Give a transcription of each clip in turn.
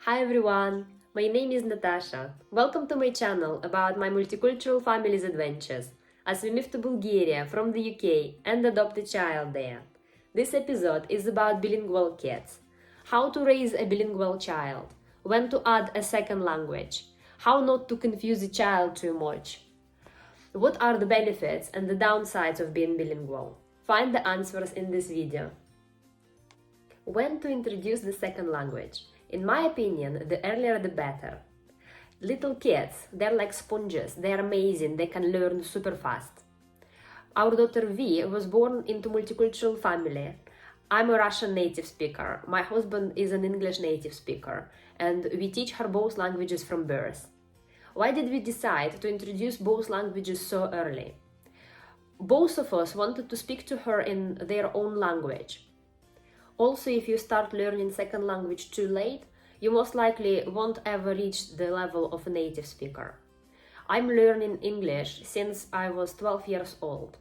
Hi everyone, my name is Natasha. Welcome to my channel about my multicultural family's adventures as we moved to Bulgaria from the UK and adopt a child there. This episode is about bilingual kids, how to raise a bilingual child, when to add a second language, how not to confuse a child too much. What are the benefits and the downsides of being bilingual? Find the answers in this video. When to introduce the second language? In my opinion, the earlier the better. Little kids, they're like sponges, they're amazing, they can learn super fast. Our daughter V was born into multicultural family. I'm a Russian native speaker, my husband is an English native speaker, and we teach her both languages from birth. Why did we decide to introduce both languages so early? Both of us wanted to speak to her in their own language. Also, if you start learning second language too late, you most likely won't ever reach the level of a native speaker. I'm learning English since I was 12 years old.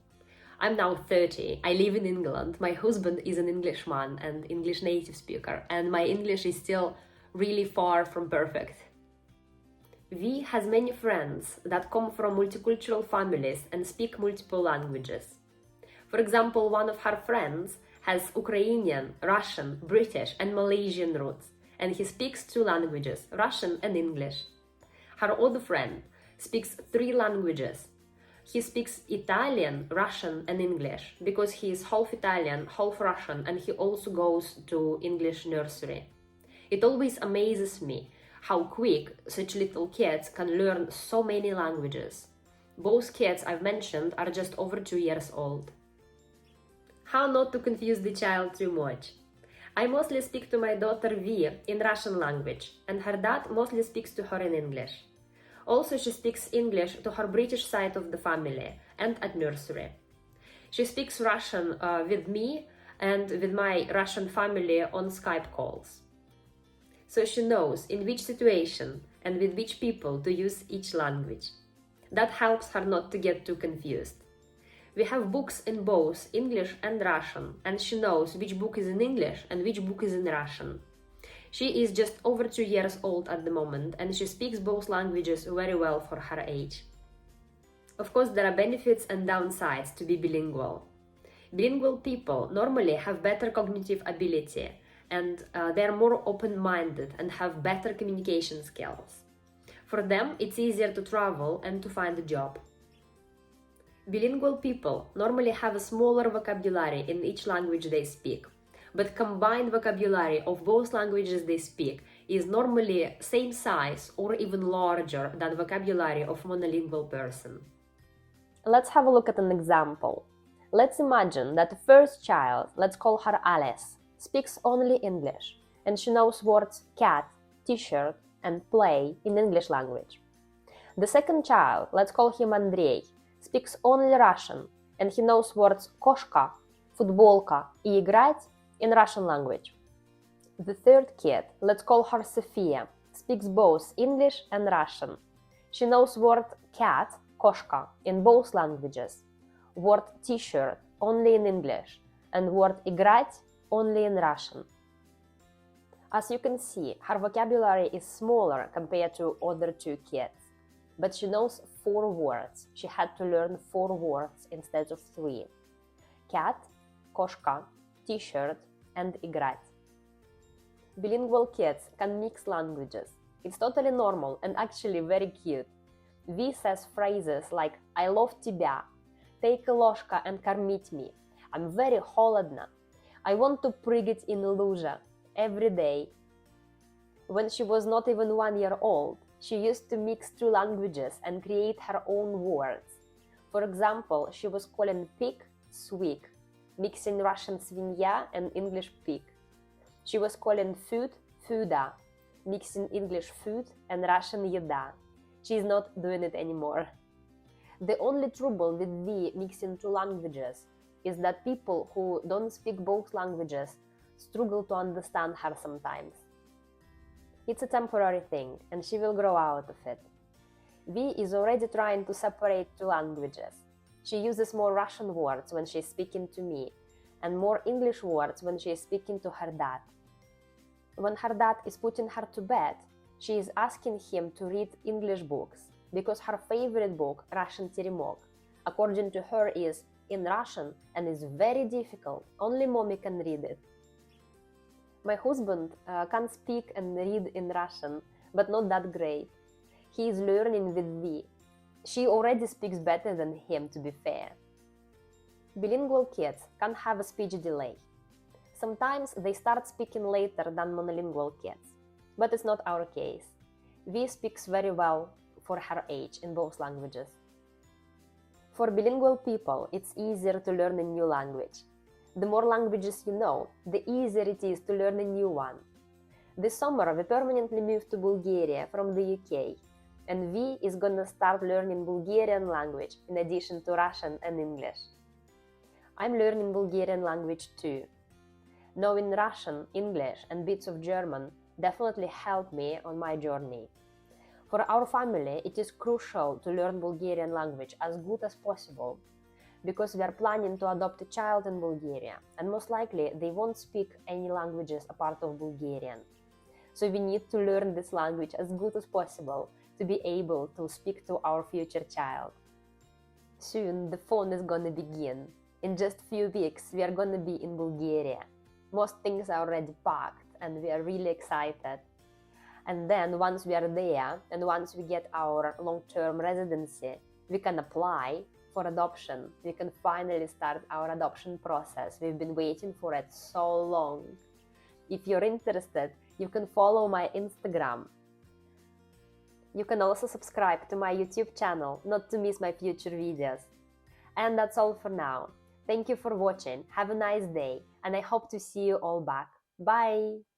I'm now 30, I live in England, my husband is an Englishman and English native speaker, and my English is still really far from perfect. V has many friends that come from multicultural families and speak multiple languages. For example, one of her friends has Ukrainian, Russian, British and Malaysian roots, and he speaks two languages, Russian and English. Her other friend speaks three languages. He speaks Italian, Russian and English because he is half Italian, half Russian, and he also goes to English nursery. It always amazes me how quick such little kids can learn so many languages. Both kids I've mentioned are just over 2 years old. How not to confuse the child too much? I mostly speak to my daughter V in Russian language, and her dad mostly speaks to her in English. Also, she speaks English to her British side of the family and at nursery. She speaks Russian with me and with my Russian family on Skype calls. So she knows in which situation and with which people to use each language. That helps her not to get too confused. We have books in both English and Russian, and she knows which book is in English and which book is in Russian. She is just over 2 years old at the moment, and she speaks both languages very well for her age. Of course, there are benefits and downsides to be bilingual. Bilingual people normally have better cognitive ability, and they're more open-minded and have better communication skills. For them, it's easier to travel and to find a job. Bilingual people normally have a smaller vocabulary in each language they speak, but combined vocabulary of both languages they speak is normally same size or even larger than vocabulary of monolingual person. Let's have a look at an example. Let's imagine that the first child, let's call her Alice, speaks only English, and she knows words cat, t-shirt, and play in English language. The second child, let's call him Andrei, speaks only Russian, and he knows words koshka, futbolka, и играть in Russian language. The third kid, let's call her Sofia, speaks both English and Russian. She knows word cat, koshka, in both languages, word t-shirt only in English, and word играть only in Russian. As you can see, her vocabulary is smaller compared to other two kids. But she knows 4 words. She had to learn 4 words instead of 3. Cat, koshka, t-shirt, and играть. Bilingual kids can mix languages. It's totally normal and actually very cute. V says phrases like I love тебя, take a ложка and кормить me, I'm very холодно, I want to прыгать in a лужа every day. When she was not even 1 year old, she used to mix 2 languages and create her own words. For example, she was calling pig swig, mixing Russian свинья and English pig. She was calling food fooda, mixing English food and Russian еда. She is not doing it anymore. The only trouble with V mixing 2 languages is that people who don't speak both languages struggle to understand her sometimes. It's a temporary thing, and she will grow out of it. V is already trying to separate 2 languages. She uses more Russian words when she is speaking to me, and more English words when she is speaking to her dad. When her dad is putting her to bed, she is asking him to read English books because her favorite book, Russian Teremok, according to her is in Russian and is very difficult. Only mommy can read it. My husband can speak and read in Russian, but not that great. He is learning with me. She already speaks better than him, to be fair. Bilingual kids can have a speech delay. Sometimes they start speaking later than monolingual kids, but it's not our case. Vi speaks very well for her age in both languages. For bilingual people, it's easier to learn a new language. The more languages you know, the easier it is to learn a new one. This summer, we permanently moved to Bulgaria from the UK, and Vi is gonna start learning Bulgarian language in addition to Russian and English. I'm learning Bulgarian language too. Knowing Russian, English, and bits of German definitely helped me on my journey. For our family, it is crucial to learn Bulgarian language as good as possible, because we are planning to adopt a child in Bulgaria, and most likely they won't speak any languages apart of Bulgarian. So we need to learn this language as good as possible to be able to speak to our future child. Soon the phone is gonna begin. In just a few weeks, we are gonna be in Bulgaria. Most things are already packed and we are really excited. And then once we are there and once we get our long-term residency, we can apply for adoption. We can finally start our adoption process. We've been waiting for it so long. If you're interested, you can follow my Instagram. You can also subscribe to my YouTube channel not to miss my future videos. And that's all for now. Thank you for watching. Have a nice day, and I hope to see you all back. Bye!